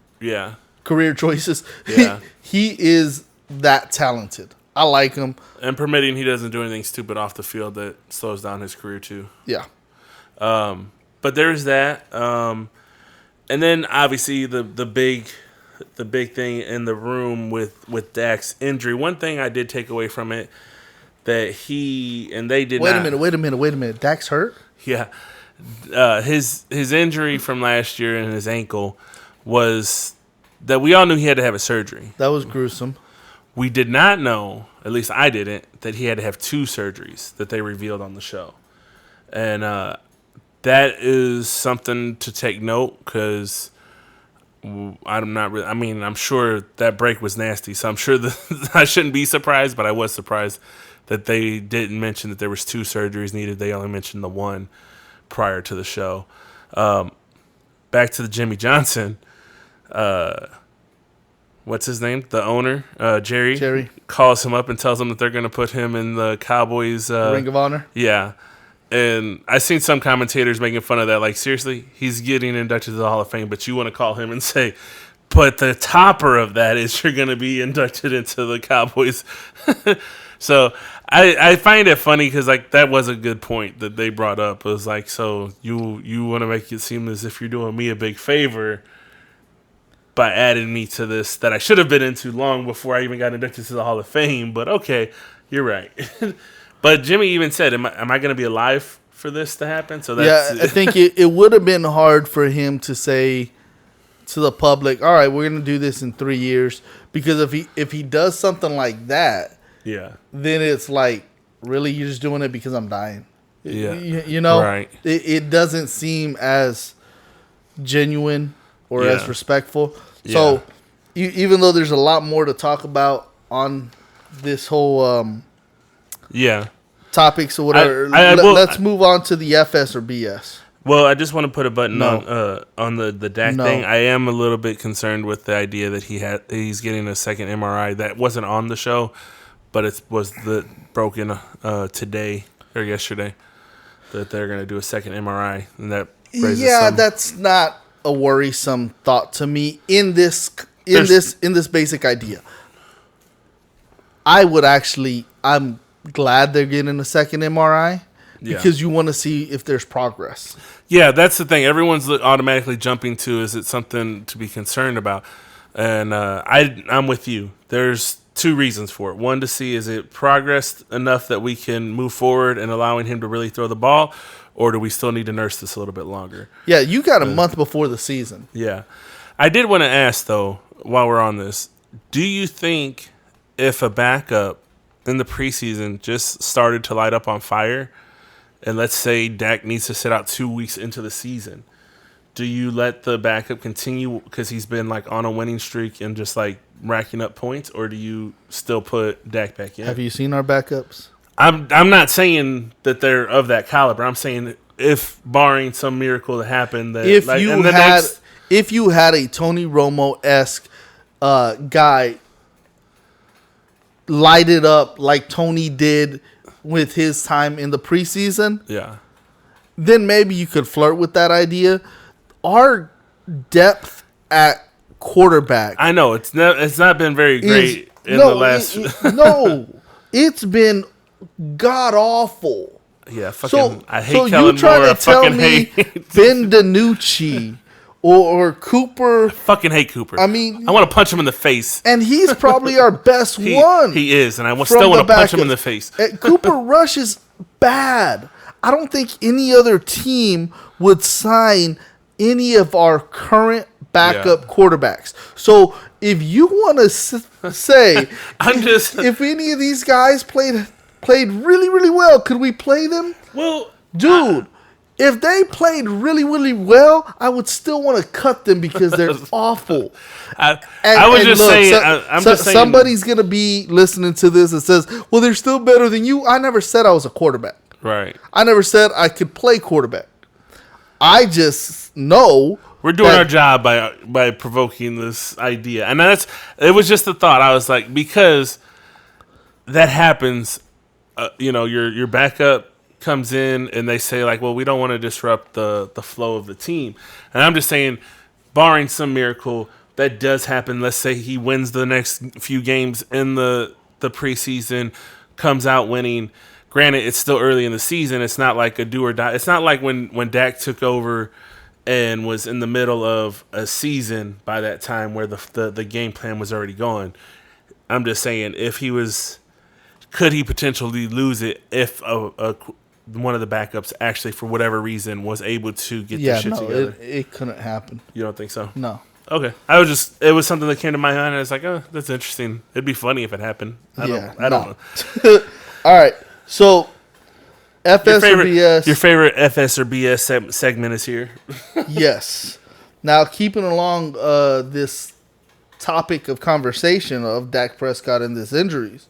career choices. Yeah. He is that talented. I like him. And permitting he doesn't do anything stupid off the field that slows down his career too. Yeah. But there's that, and then obviously the big thing in the room with Dak's injury. One thing I did take away from it that they did. Wait a minute. Dak's hurt? Yeah, his injury from last year and his ankle was that we all knew he had to have a surgery. That was gruesome. We did not know, at least I didn't, that he had to have 2 surgeries that they revealed on the show, and. That is something to take note because I'm not really. I mean, I'm sure that break was nasty, so I'm sure that I shouldn't be surprised. But I was surprised that they didn't mention that there was 2 surgeries needed. They only mentioned the one prior to the show. Back to the Jimmy Johnson. What's his name? The owner, Jerry. Jerry calls him up and tells him that they're going to put him in the Cowboys Ring of Honor. Yeah. And I've seen some commentators making fun of that. Like, seriously, he's getting inducted to the Hall of Fame, but you want to call him and say, but the topper of that is you're going to be inducted into the Cowboys. So I find it funny because, like, that was a good point that they brought up. It was like, so you want to make it seem as if you're doing me a big favor by adding me to this that I should have been into long before I even got inducted to the Hall of Fame. But, okay, you're right. But Jimmy even said, am I going to be alive for this to happen. So I think it would have been hard for him to say to the public, all right, we're going to do this in 3 years. Because if he does something like that, then it's like, really, you're just doing it because I'm dying. Yeah. You know? Right. It doesn't seem as genuine or as respectful. Yeah. So even though there's a lot more to talk about on this whole topics or whatever, let's move on to the FS or BS. Well, I just want to put a button on the Dak thing. I am a little bit concerned with the idea that he's getting a second MRI. That wasn't on the show, but it was broken today or yesterday that they're going to do a second MRI, and that raises that's not a worrisome thought to me in this basic idea. I'm glad they're getting a second MRI. Because you want to see if there's progress. Yeah, that's the thing. Everyone's automatically jumping to, is it something to be concerned about? And I'm with you. There's two reasons for it. One, to see, is it progressed enough that we can move forward and allowing him to really throw the ball? Or do we still need to nurse this a little bit longer? Yeah, you got a month before the season. Yeah. I did want to ask, though, while we're on this, do you think if a backup in the preseason just started to light up on fire, and let's say Dak needs to sit out 2 weeks into the season, do you let the backup continue because he's been like on a winning streak and just like racking up points, or do you still put Dak back in? Have you seen our backups? I'm not saying that they're of that caliber. I'm saying if barring some miracle that happened, that if you had a Tony Romo-esque guy light it up like Tony did with his time in the preseason, then maybe you could flirt with that idea. Our depth at quarterback, I know it's not been very great in the last. It's been god awful. Yeah, fucking. I hate so Kellen you trying Moore. to tell me Ben DiNucci or Cooper? I fucking hate Cooper. I mean, I want to punch him in the face. And he's probably our best one. He is, and I still want to punch him in the face. Cooper Rush is bad. I don't think any other team would sign any of our current backup quarterbacks. So if you want to say, if any of these guys played really, really well, could we play them? Well, dude. If they played really, really well, I would still want to cut them because they're awful. I was just saying. Somebody's going to be listening to this and says, well, they're still better than you. I never said I was a quarterback. Right. I never said I could play quarterback. I just know we're doing our job by provoking this idea. And it was just a thought. I was like, because that happens, your backup comes in and they say like, well, we don't want to disrupt the flow of the team. And I'm just saying, barring some miracle, that does happen. Let's say he wins the next few games in the preseason, comes out winning. Granted, it's still early in the season. It's not like a do or die. It's not like when Dak took over and was in the middle of a season by that time where the game plan was already going. I'm just saying, could he potentially lose it if one of the backups actually, for whatever reason, was able to get this shit together? It couldn't happen. You don't think so? No. Okay. it was something that came to my mind, and I was like, oh, that's interesting. It'd be funny if it happened. I don't know. All right. So, FS or BS? Your favorite FS or BS segment is here. Yes. Now, keeping along this topic of conversation of Dak Prescott and his injuries,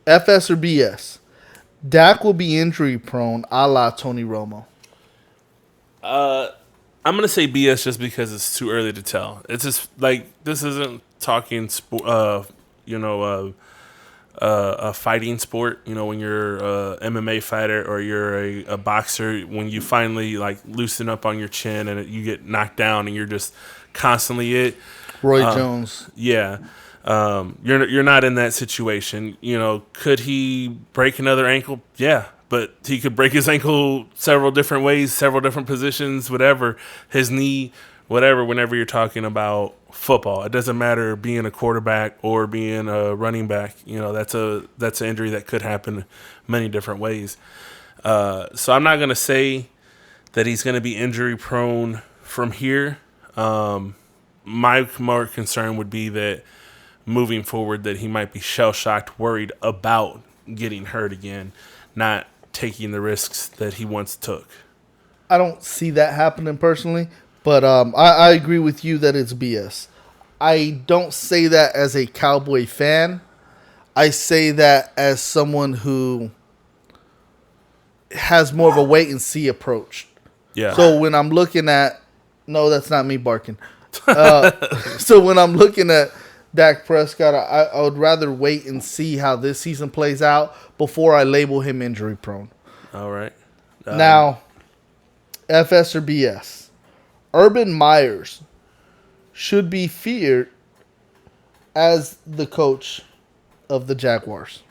FS or BS? Dak will be injury prone, a la Tony Romo. I'm gonna say BS just because it's too early to tell. It's just like, this isn't talking a fighting sport. When you're a MMA fighter or you're a boxer, when you finally like loosen up on your chin and you get knocked down and you're just constantly it. Roy Jones. Yeah. You're not in that situation. Could he break another ankle? Yeah, but he could break his ankle several different ways, several different positions, whatever. His knee, whatever. Whenever you're talking about football, it doesn't matter being a quarterback or being a running back. That's an injury that could happen many different ways. So I'm not going to say that he's going to be injury prone from here. My more concern would be that moving forward that he might be shell-shocked, worried about getting hurt again, not taking the risks that he once took. I don't see that happening personally, but I agree with you that it's BS. I don't say that as a Cowboy fan. I say that as someone who has more of a wait-and-see approach. Yeah. So when I'm looking at... No, that's not me barking. So when I'm looking at Dak Prescott, I would rather wait and see how this season plays out before I label him injury prone. All right. Now, FS or BS? Urban Myers should be feared as the coach of the Jaguars.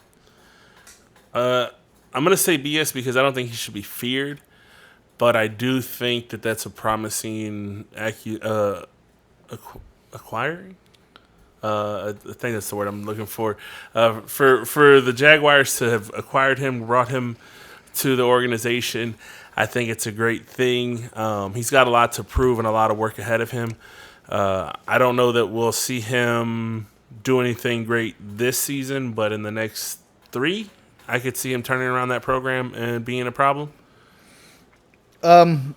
I'm going to say BS because I don't think he should be feared, but I do think that that's a promising acquiring. I think that's the word I'm looking for. For the Jaguars to have acquired him, brought him to the organization, I think it's a great thing. He's got a lot to prove and a lot of work ahead of him. I don't know that we'll see him do anything great this season, but in the next 3, I could see him turning around that program and being a problem. I'm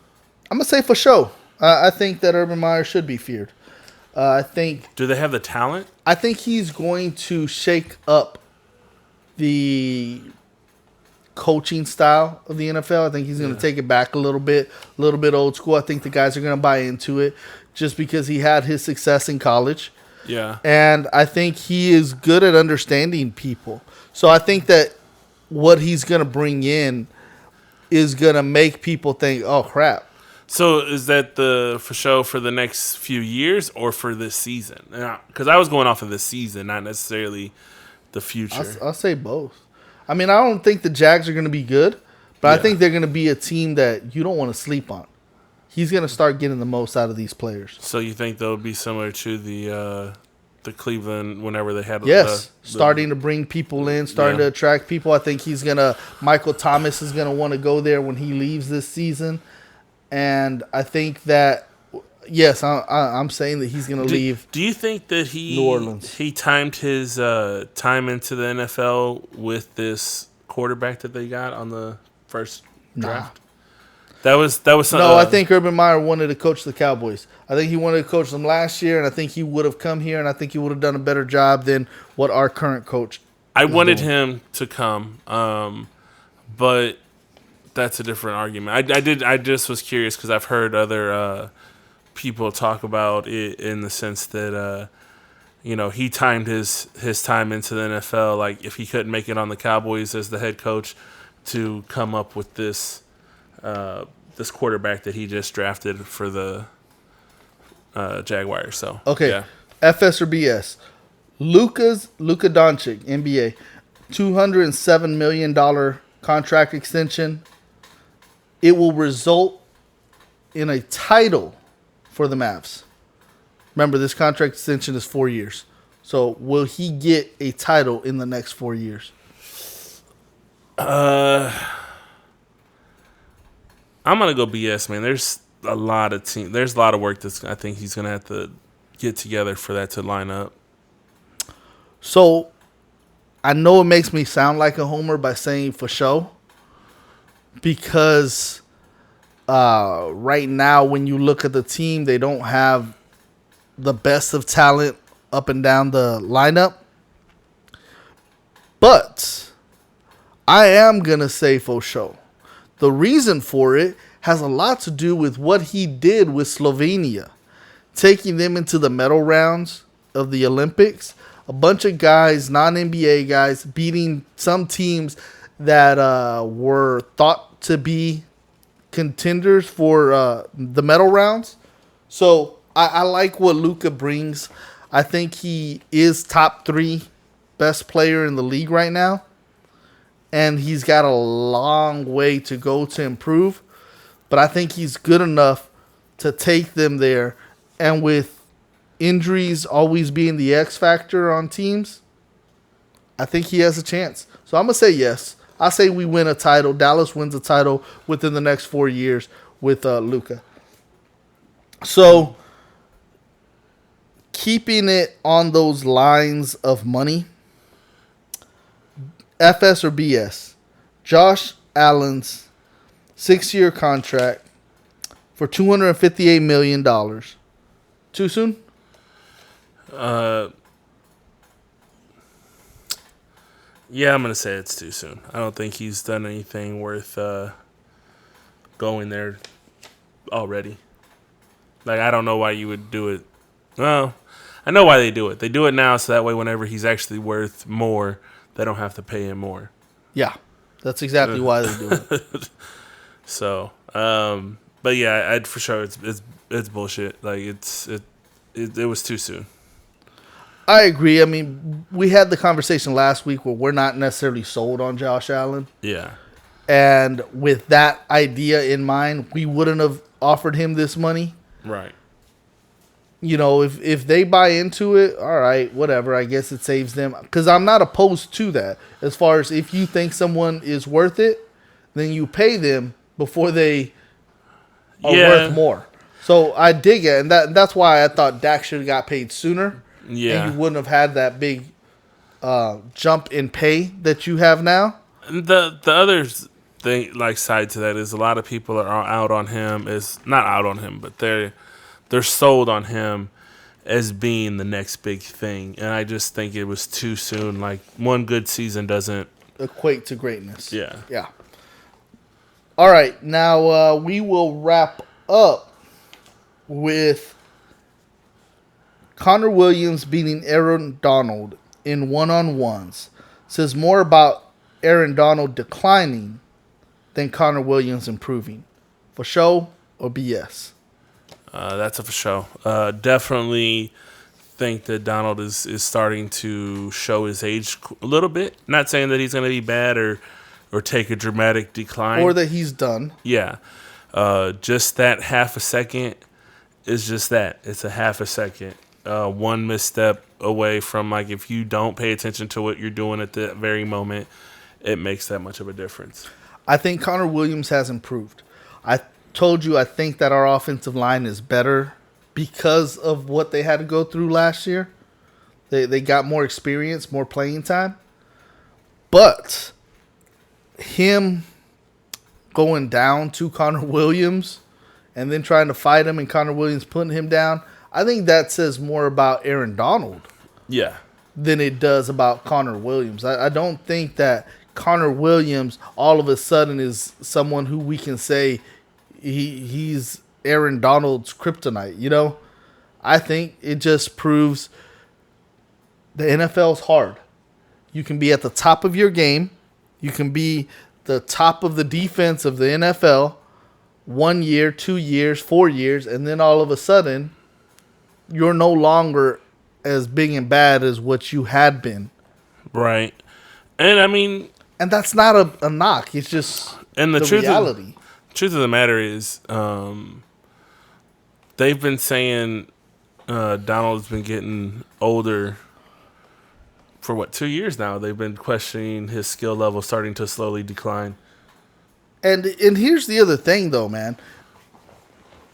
going to say for sure. I think that Urban Meyer should be feared. Do they have the talent? I think he's going to shake up the coaching style of the NFL. I think he's going to take it back a little bit old school. I think the guys are going to buy into it just because he had his success in college. Yeah. And I think he is good at understanding people. So I think that what he's going to bring in is going to make people think, oh, crap. So is that for show for the next few years or for this season? Because I was going off of this season, not necessarily the future. I'll say both. I mean, I don't think the Jags are going to be good, but I think they're going to be a team that you don't want to sleep on. He's going to start getting the most out of these players. So you think they'll be similar to the Cleveland whenever they had starting to bring people in, starting to attract people. I think Michael Thomas is going to want to go there when he leaves this season. And I think that, yes, I'm saying that he's going to leave. Do you think that New Orleans. He timed his time into the NFL with this quarterback that they got on the first draft? That was something. No, I think Urban Meyer wanted to coach the Cowboys. I think he wanted to coach them last year, and I think he would have come here, and I think he would have done a better job than what our current coach. I wanted him to come, but that's a different argument. I just was curious because I've heard other people talk about it in the sense that he timed his time into the NFL, like if he couldn't make it on the Cowboys as the head coach, to come up with this quarterback that he just drafted for the Jaguars. So okay, yeah. FS or BS? Luka Doncic, NBA, $207 million contract extension. It will result in a title for the Mavs. Remember, this contract extension is 4 years. So will he get a title in the next 4 years? I'm gonna go BS, man. There's a lot of work that I think he's gonna have to get together for that to line up. So I know it makes me sound like a homer by saying for sure, because right now when you look at the team, they don't have the best of talent up and down the lineup. But I am going to say for sure. The reason for it has a lot to do with what he did with Slovenia, taking them into the medal rounds of the Olympics. A bunch of guys, non-NBA guys, beating some teams that were thought to be contenders for the medal rounds. So I like what Luka brings. I think he is top 3 best player in the league right now. And he's got a long way to go to improve. But I think he's good enough to take them there. And with injuries always being the X factor on teams, I think he has a chance. So I'm going to say yes. I say we win a title. Dallas wins a title within the next 4 years with Luka. So, keeping it on those lines of money, FS or BS? Josh Allen's 6-year contract for $258 million. Too soon? Yeah, I'm going to say it's too soon. I don't think he's done anything worth going there already. Like, I don't know why you would do it. Well, I know why they do it. They do it now so that way whenever he's actually worth more, they don't have to pay him more. Yeah, that's exactly why they do it. So, but yeah, for sure it's bullshit. Like, it was too soon. I agree. I mean, we had the conversation last week where we're not necessarily sold on Josh Allen. Yeah. And with that idea in mind, we wouldn't have offered him this money. Right. You know, if they buy into it, all right, whatever. I guess it saves them. Because I'm not opposed to that. As far as if you think someone is worth it, then you pay them before they are worth more. So I dig it. And that's why I thought Dak should have got paid sooner. Yeah. And you wouldn't have had that big jump in pay that you have now. And the other thing, like, side to that is a lot of people are out on him. Is not out on him, but they're sold on him as being the next big thing. And I just think it was too soon. Like, one good season doesn't equate to greatness. Yeah. Yeah. All right. Now we will wrap up with Connor Williams beating Aaron Donald in one-on-ones. Says more about Aaron Donald declining than Connor Williams improving. For show or BS? That's a for show. Definitely think that Donald is starting to show his age a little bit. Not saying that he's going to be bad or take a dramatic decline. Or that he's done. Yeah. Just that half a second is just that. It's a half a second. One misstep away from, like, if you don't pay attention to what you're doing at that very moment, it makes that much of a difference. I think Connor Williams has improved. I told you I think that our offensive line is better because of what they had to go through last year. They got more experience, more playing time. But him going down to Connor Williams and then trying to fight him and Connor Williams putting him down, I think that says more about Aaron Donald than it does about Connor Williams. I don't think that Connor Williams all of a sudden is someone who we can say he's Aaron Donald's kryptonite, you know? I think it just proves the NFL's hard. You can be at the top of your game. You can be the top of the defense of the NFL 1 year, 2 years, 4 years, and then all of a sudden you're no longer as big and bad as what you had been. Right. And I mean... And that's not a knock. It's just and the reality. Truth of the matter is, they've been saying Donald's been getting older for, 2 years now. They've been questioning his skill level starting to slowly decline. And here's the other thing, though, man.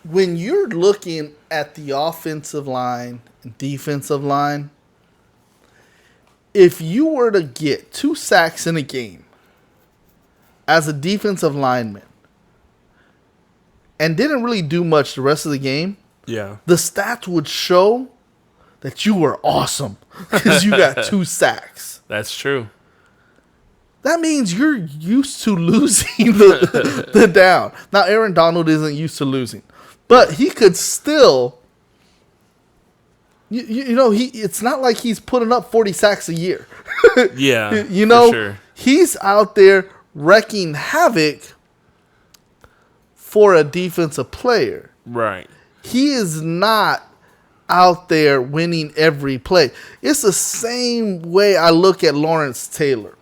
When you're looking at the offensive line and defensive line, if you were to get 2 sacks in a game as a defensive lineman and didn't really do much the rest of the game, the stats would show that you were awesome because you got 2 sacks. That's true. That means you're used to losing the down. Now, Aaron Donald isn't used to losing, but he could still... You know, it's not like he's putting up 40 sacks a year. You know, for sure. He's out there wreaking havoc for a defensive player. Right. He is not out there winning every play. It's the same way I look at Lawrence Taylor.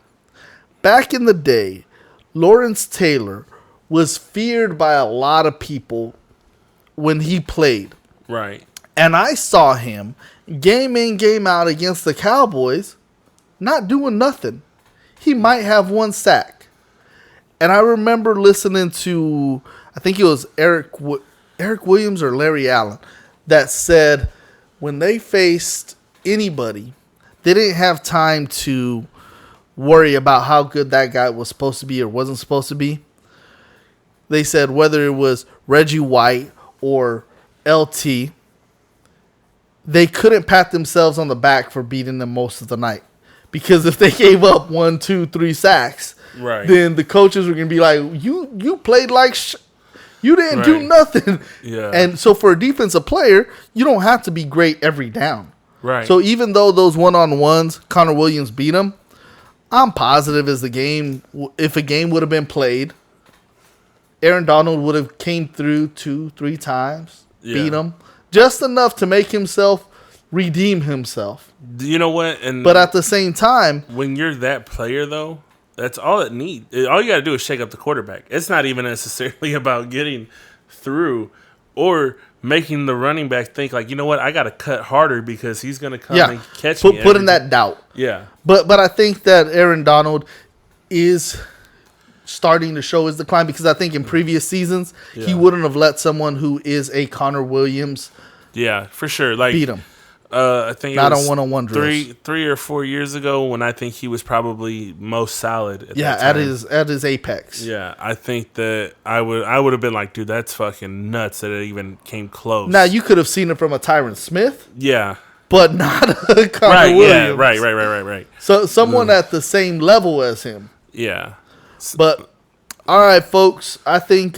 Back in the day, Lawrence Taylor was feared by a lot of people when he played. Right. And I saw him game in, game out against the Cowboys not doing nothing. He might have 1 sack. And I remember listening to, I think it was Eric Williams or Larry Allen, that said when they faced anybody, they didn't have time to worry about how good that guy was supposed to be or wasn't supposed to be. They said whether it was Reggie White or LT, they couldn't pat themselves on the back for beating them most of the night. Because if they gave up 1, 2, 3 sacks, right, then the coaches were going to be like, you played like you didn't do nothing. Yeah. And so for a defensive player, you don't have to be great every down. Right. So even though those one-on-ones, Connor Williams beat him, I'm positive if a game would have been played, Aaron Donald would have came through 2, 3 times, beat him, just enough to make himself redeem himself. You know what? But at the same time, when you're that player, though, that's all it needs. All you got to do is shake up the quarterback. It's not even necessarily about getting through or making the running back think like, you know what, I got to cut harder because he's going to come and catch me. Put in that doubt. Yeah. But I think that Aaron Donald is starting to show his decline because I think in previous seasons he wouldn't have let someone who is a Connor Williams for sure beat him. I think not it was on one-on-one drills. 3 or 4 years ago when I think he was probably most solid. At his apex. Yeah, I think that I would have been like, dude, that's fucking nuts that it even came close. Now you could have seen it from a Tyron Smith. Yeah, but not a Connor Williams. Yeah, right. So someone at the same level as him. Yeah, but all right, folks, I think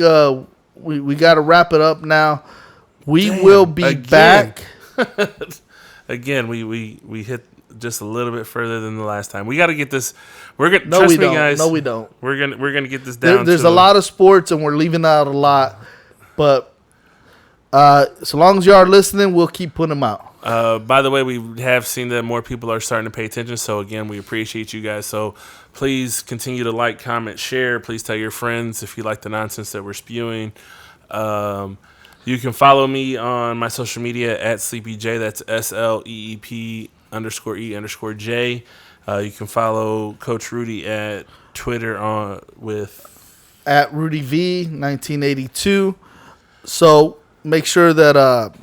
we got to wrap it up now. We will be back. Again, we hit just a little bit further than the last time. We got to get this. We're gonna guys. No, we don't. We're gonna get this down. There's a lot of sports, and we're leaving out a lot. But so long as you are listening, we'll keep putting them out. By the way, we have seen that more people are starting to pay attention. So again, we appreciate you guys. So please continue to like, comment, share. Please tell your friends if you like the nonsense that we're spewing. You can follow me on my social media at SleepyJ. That's SLEEP_E_J. You can follow Coach Rudy at Twitter at Rudy V 1982. So make sure that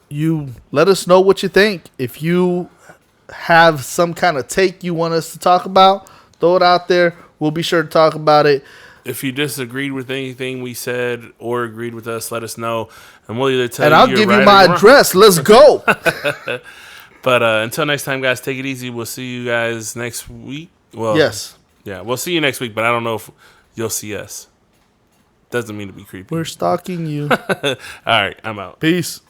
you let us know what you think. If you have some kind of take you want us to talk about, throw it out there. We'll be sure to talk about it. If you disagreed with anything we said or agreed with us, let us know, and we'll either tell and you. I'll give you my address. Let's go. But until next time, guys, take it easy. We'll see you guys next week. Well, yes. Yeah, we'll see you next week, but I don't know if you'll see us. Doesn't mean to be creepy. We're stalking you. All right, I'm out. Peace.